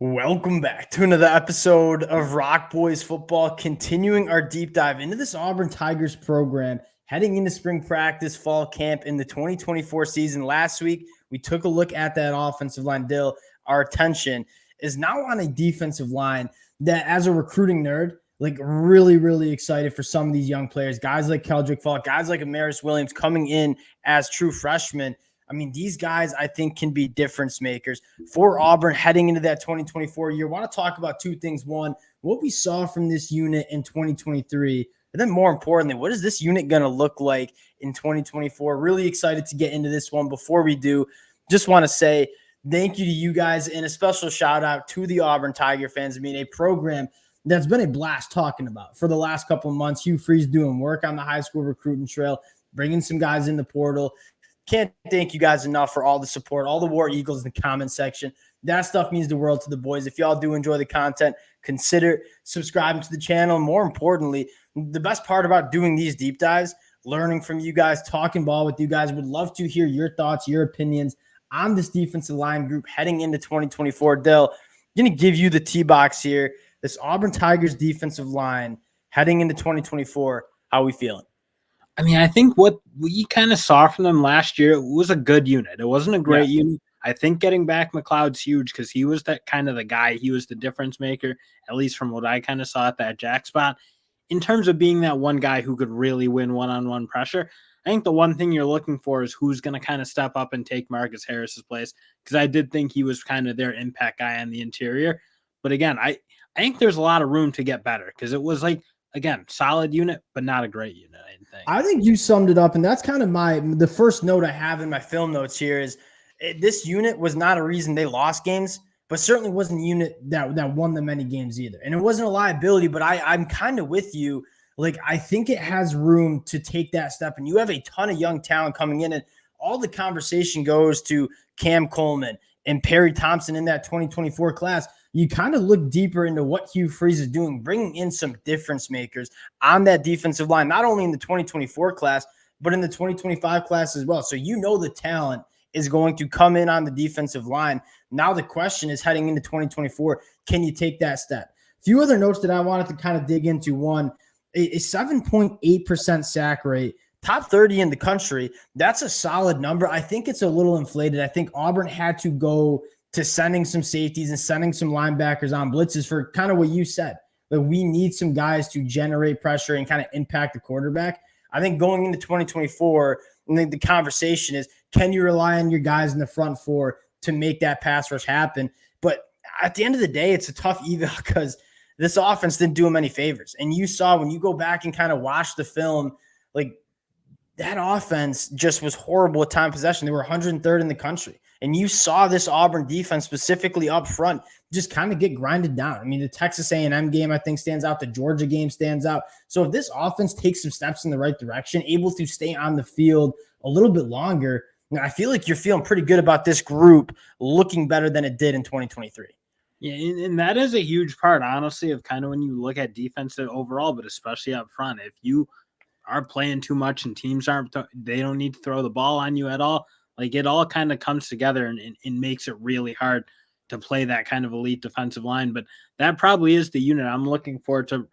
Welcome back to another episode of Rock Boys Football, continuing our deep dive into this Auburn Tigers program, heading into spring practice, fall camp in the 2024 season. Last week, we took a look at that offensive line. Dill, our attention is now on a defensive line that, as a recruiting nerd, really excited for some of these young players, guys like Keldrick Falk, guys like Amaris Williams coming in as true freshmen. I mean, these guys, I think, can be difference makers for Auburn heading into that 2024 year. I want to talk about two things. One, what we saw from this unit in 2023, and then more importantly, what is this unit going to look like in 2024? Really excited to get into this one. Before we do, just want to say thank you to you guys and a special shout out to the Auburn Tiger fans. I mean, a program that's been a blast talking about for the last couple of months. Hugh Freeze doing work on the high school recruiting trail, bringing some guys in the portal. Can't thank you guys enough for all the support, all the War Eagles in the comment section. That stuff means the world to the boys. If y'all do enjoy the content, consider subscribing to the channel. More importantly, the best part about doing these deep dives, learning from you guys, talking ball with you guys, would love to hear your thoughts, your opinions on this defensive line group heading into 2024. Dill, I'm going to give you the T-box here. This Auburn Tigers defensive line heading into 2024, how are we feeling? I mean, I think what we kind of saw from them last year, it was a good unit. It wasn't a great unit. I think getting back McLeod's huge because he was that kind of the guy. He was the difference maker, at least from what I kind of saw at that jack spot. In terms of being that one guy who could really win one-on-one pressure, I think the one thing you're looking for is who's going to kind of step up and take Marcus Harris's place, because I did think he was kind of their impact guy on the interior. But again, I think there's a lot of room to get better because it was like, again, solid unit, but not a great unit, I think you summed it up, and that's kind of the first note I have in my film notes here is this unit was not a reason they lost games, but certainly wasn't a unit that won them many games either. And it wasn't a liability, but I'm kind of with you. Like, I think it has room to take that step, and you have a ton of young talent coming in, and all the conversation goes to Cam Coleman and Perry Thompson in that 2024 class. You kind of look deeper into what Hugh Freeze is doing, bringing in some difference makers on that defensive line, not only in the 2024 class, but in the 2025 class as well. So you know the talent is going to come in on the defensive line. Now the question is, heading into 2024, can you take that step? A few other notes that I wanted to kind of dig into. One, a 7.8% sack rate, top 30 in the country. That's a solid number. I think it's a little inflated. I think Auburn had to go to sending some safeties and sending some linebackers on blitzes for kind of what you said. Like, we need some guys to generate pressure and kind of impact the quarterback. I think going into 2024, I think the conversation is, can you rely on your guys in the front four to make that pass rush happen? But at the end of the day, it's a tough eval because this offense didn't do them any favors. And you saw when you go back and kind of watch the film, like, that offense just was horrible at time possession. They were 103rd in the country. And you saw this Auburn defense specifically up front just kind of get grinded down. I mean, the Texas A&M game, I think, stands out. The Georgia game stands out. So if this offense takes some steps in the right direction, able to stay on the field a little bit longer, I feel like you're feeling pretty good about this group looking better than it did in 2023. Yeah, and that is a huge part, honestly, of kind of when you look at defense overall, but especially up front. If you are playing too much and teams they don't need to throw the ball on you at all, like, it all kind of comes together and makes it really hard to play that kind of elite defensive line. But that probably is the unit I'm looking for to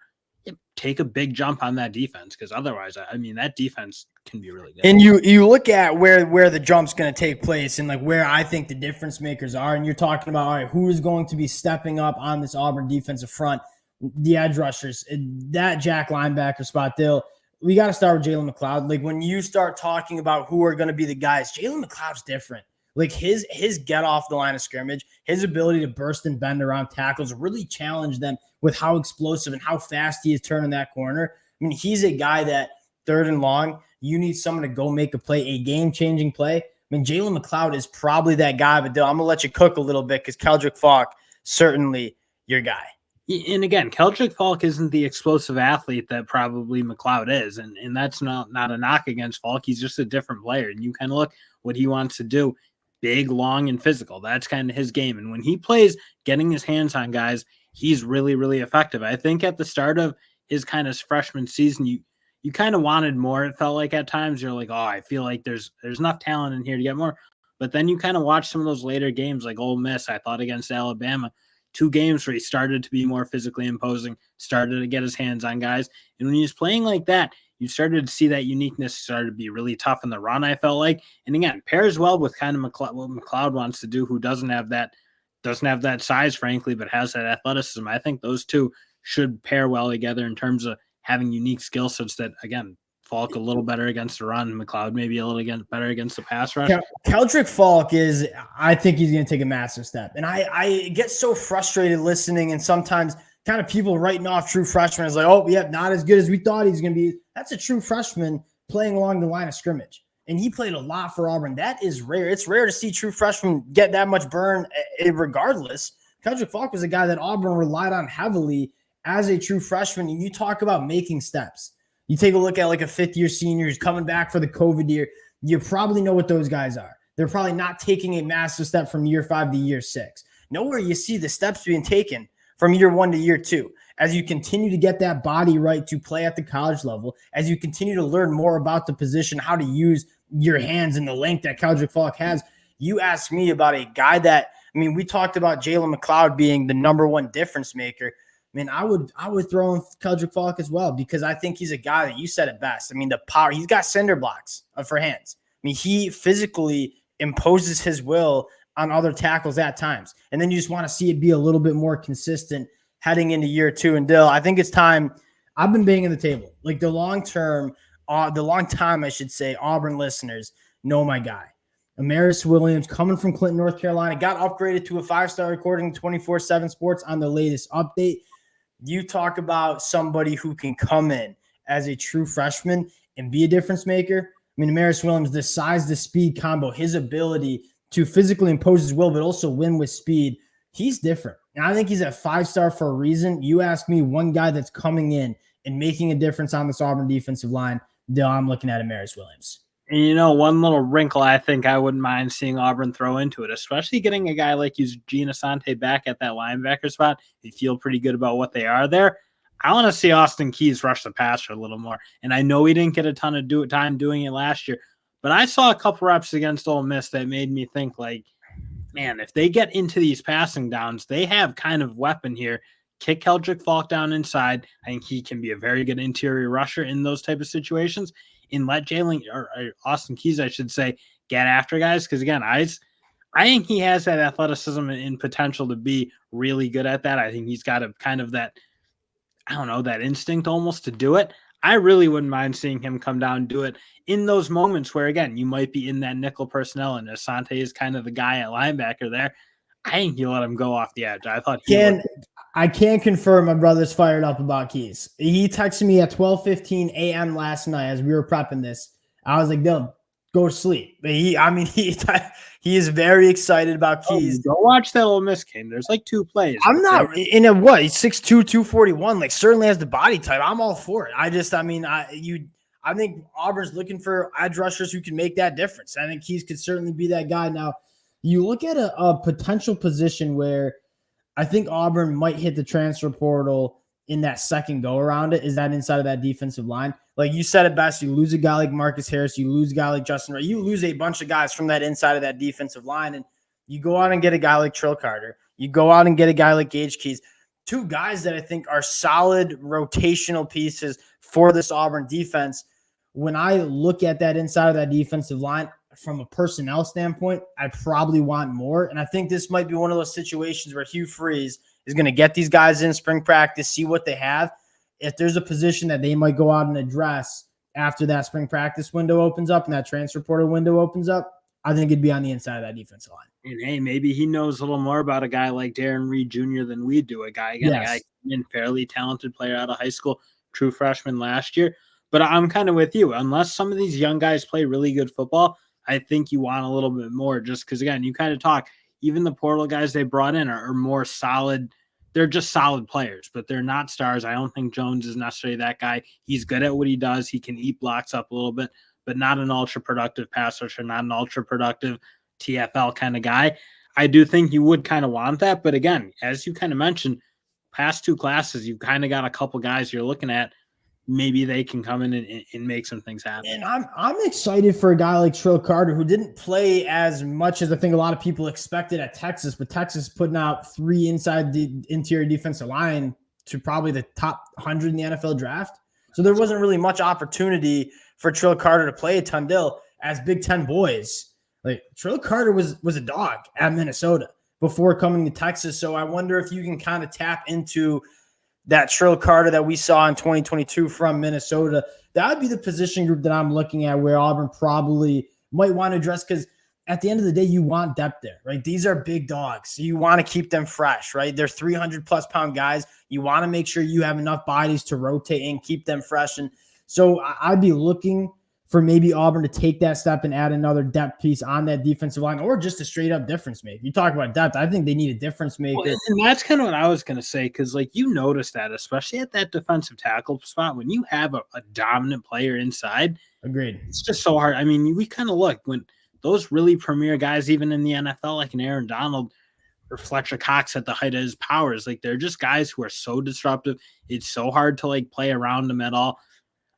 take a big jump on that defense, because otherwise, I mean, that defense can be really good. And you look at where the jump's going to take place and like where I think the difference makers are, and you're talking about, all right, who is going to be stepping up on this Auburn defensive front, the edge rushers, that jack linebacker spot. We got to start with Jalen McLeod. Like, when you start talking about who are going to be the guys, Jalen McLeod's different. Like, his get off the line of scrimmage, his ability to burst and bend around tackles really challenge them with how explosive and how fast he is turning that corner. I mean, he's a guy that 3rd and long, you need someone to go make a play, a game-changing play. I mean, Jalen McLeod is probably that guy, but I'm going to let you cook a little bit because Keldrick Falk, certainly your guy. And again, Keldrick Falk isn't the explosive athlete that probably McLeod is. And that's not a knock against Falk. He's just a different player. And you kind of look what he wants to do. Big, long, and physical. That's kind of his game. And when he plays getting his hands on guys, he's really, really effective. I think at the start of his kind of freshman season, you kind of wanted more. It felt like at times you're like, oh, I feel like there's enough talent in here to get more. But then you kind of watch some of those later games like Ole Miss, I thought, against Alabama. 2 games where he started to be more physically imposing, started to get his hands on guys. And when he was playing like that, you started to see that uniqueness started to be really tough in the run, I felt like. And again, pairs well with kind of what McLeod wants to do, who doesn't have that size, frankly, but has that athleticism. I think those two should pair well together in terms of having unique skill sets that, again, Falk a little better against the run, McLeod maybe a little better against the pass rush. Keldrick Falk I think he's going to take a massive step. And I get so frustrated listening, and sometimes kind of people writing off true freshmen as like, oh, yeah, not as good as we thought he's going to be. That's a true freshman playing along the line of scrimmage. And he played a lot for Auburn. That is rare. It's rare to see true freshmen get that much burn regardless. Keldrick Falk was a guy that Auburn relied on heavily as a true freshman. And you talk about making steps. You take a look at like a fifth-year senior who's coming back for the COVID year. You probably know what those guys are. They're probably not taking a massive step from year 5 to year 6. Nowhere you see the steps being taken from year 1 to year 2. As you continue to get that body right to play at the college level, as you continue to learn more about the position, how to use your hands and the length that Keldrick Falk has, you ask me about a guy that, I mean, we talked about Jalen McLeod being the number 1 difference maker. I mean, I would throw in Keldrick Falk as well, because I think he's a guy that, you said it best. I mean, the power, he's got cinder blocks for hands. I mean, he physically imposes his will on other tackles at times. And then you just want to see it be a little bit more consistent heading into year 2. And Dill, I think it's time. I've been banging the table. Like the long time, I should say, Auburn listeners know my guy. Amaris Williams, coming from Clinton, North Carolina, got upgraded to a 5-star according to 24/7 Sports on the latest update. You talk about somebody who can come in as a true freshman and be a difference maker. I mean, Amaris Williams, the size, the speed combo, his ability to physically impose his will, but also win with speed, he's different. And I think he's at 5-star for a reason. You ask me, one guy that's coming in and making a difference on this Auburn defensive line, I'm looking at Amaris Williams. And, one little wrinkle I think I wouldn't mind seeing Auburn throw into it, especially getting a guy like Eugene Asante back at that linebacker spot. They feel pretty good about what they are there. I want to see Austin Keys rush the passer a little more. And I know he didn't get a ton of time doing it last year, but I saw a couple reps against Ole Miss that made me think, like, man, if they get into these passing downs, they have kind of weapon here. Kick Keldrick Falk down inside. I think he can be a very good interior rusher in those type of situations. And let Jalen or Austin Keys, I should say, get after guys. Because again, I think he has that athleticism and potential to be really good at that. I think he's got a kind of that, I don't know, that instinct almost to do it. I really wouldn't mind seeing him come down and do it in those moments where, again, you might be in that nickel personnel and Asante is kind of the guy at linebacker there. I think you let him go off the edge. I thought I can confirm my brother's fired up about Keys. He texted me at 12:15 a.m. last night as we were prepping this. I was like, Dylan, go to sleep. But he is very excited about Keys. Go watch that Ole Miss game. There's like 2 plays. I'm not in a what? He's 6'2", 241. Like, certainly has the body type. I'm all for it. I think Auburn's looking for edge rushers who can make that difference. I think Keys could certainly be that guy. Now, you look at a potential position where I think Auburn might hit the transfer portal in that second go around it, is that inside of that defensive line. Like you said it best, you lose a guy like Marcus Harris, you lose a guy like Justin Ray, you lose a bunch of guys from that inside of that defensive line, and you go out and get a guy like Trill Carter. You go out and get a guy like Gage Keys. 2 guys that I think are solid rotational pieces for this Auburn defense. When I look at that inside of that defensive line, from a personnel standpoint, I probably want more. And I think this might be one of those situations where Hugh Freeze is going to get these guys in spring practice, see what they have. If there's a position that they might go out and address after that spring practice window opens up and that transfer portal window opens up, I think it'd be on the inside of that defensive line. And hey, maybe he knows a little more about a guy like Darren Reed Jr. than we do. A guy fairly talented player out of high school, true freshman last year. But I'm kind of with you. Unless some of these young guys play really good football, I think you want a little bit more, just because, again, you kind of talk, even the portal guys they brought in are more solid. They're just solid players, but they're not stars. I don't think Jones is necessarily that guy. He's good at what he does. He can eat blocks up a little bit, but not an ultra-productive pass rusher, not an ultra-productive TFL kind of guy. I do think you would kind of want that, but again, as you kind of mentioned, past 2 classes, you've kind of got a couple guys you're looking at. maybe they can come in and make some things happen. And I'm excited for a guy like Trill Carter, who didn't play as much as I think a lot of people expected at Texas, but Texas putting out 3 inside the interior defensive line to probably the top 100 in the NFL draft. So there wasn't really much opportunity for Trill Carter to play at Tundell as Big Ten boys. Like Trill Carter was a dog at Minnesota before coming to Texas. So I wonder if you can kind of tap into that Trill Carter that we saw in 2022 from Minnesota. That would be the position group that I'm looking at where Auburn probably might want to address, because at the end of the day, you want depth there, right? These are big dogs. So you want to keep them fresh, right? They're 300+ pound guys. You want to make sure you have enough bodies to rotate and keep them fresh. And so I'd be looking for maybe Auburn to take that step and add another depth piece on that defensive line, or just a straight up difference maker. You talk about depth. I think they need a difference maker. Well, and that's kind of what I was going to say, because like you notice that, especially at that defensive tackle spot, when you have a dominant player inside. Agreed. It's just so hard. I mean, we kind of look when those really premier guys, even in the NFL, like an Aaron Donald or Fletcher Cox at the height of his powers, like they're just guys who are so disruptive. It's so hard to like play around them at all.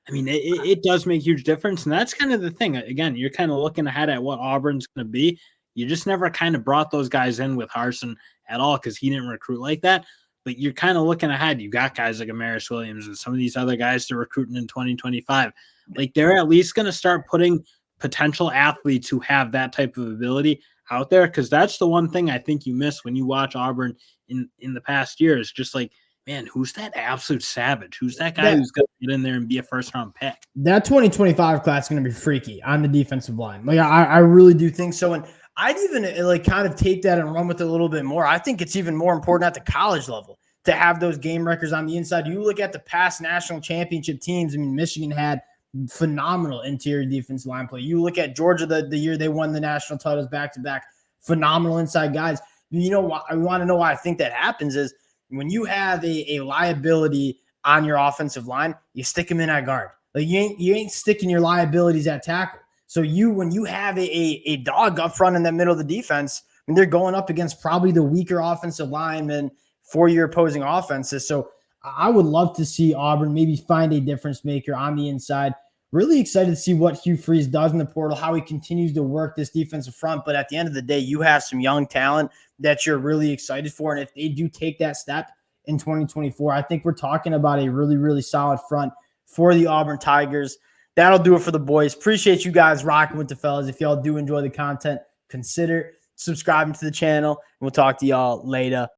I mean, it does make a huge difference. And that's kind of the thing. Again, you're kind of looking ahead at what Auburn's going to be. You just never kind of brought those guys in with Harsin at all because he didn't recruit like that. But you're kind of looking ahead. You got guys like Amaris Williams and some of these other guys they're recruiting in 2025. Like they're at least going to start putting potential athletes who have that type of ability out there, because that's the one thing I think you miss when you watch Auburn in the past years. Just like, man, who's that absolute savage? Who's that guy who's going to get in there and be a first-round pick? That 2025 class is going to be freaky on the defensive line. Like I really do think so. And I'd even like kind of take that and run with it a little bit more. I think it's even more important at the college level to have those game records on the inside. You look at the past national championship teams. I mean, Michigan had phenomenal interior defensive line play. You look at Georgia the year they won the national titles back-to-back, phenomenal inside guys. You know why I want to know why I think that happens is when you have a liability on your offensive line, you stick them in at guard. Like you ain't sticking your liabilities at tackle. So when you have a dog up front in the middle of the defense, I mean, they're going up against probably the weaker offensive linemen for your opposing offenses. So I would love to see Auburn maybe find a difference maker on the inside. Really excited to see what Hugh Freeze does in the portal, how he continues to work this defensive front. But at the end of the day, you have some young talent that you're really excited for. And if they do take that step in 2024, I think we're talking about a really, really solid front for the Auburn Tigers. That'll do it for the boys. Appreciate you guys rocking with the fellas. If y'all do enjoy the content, consider subscribing to the channel. And we'll talk to y'all later.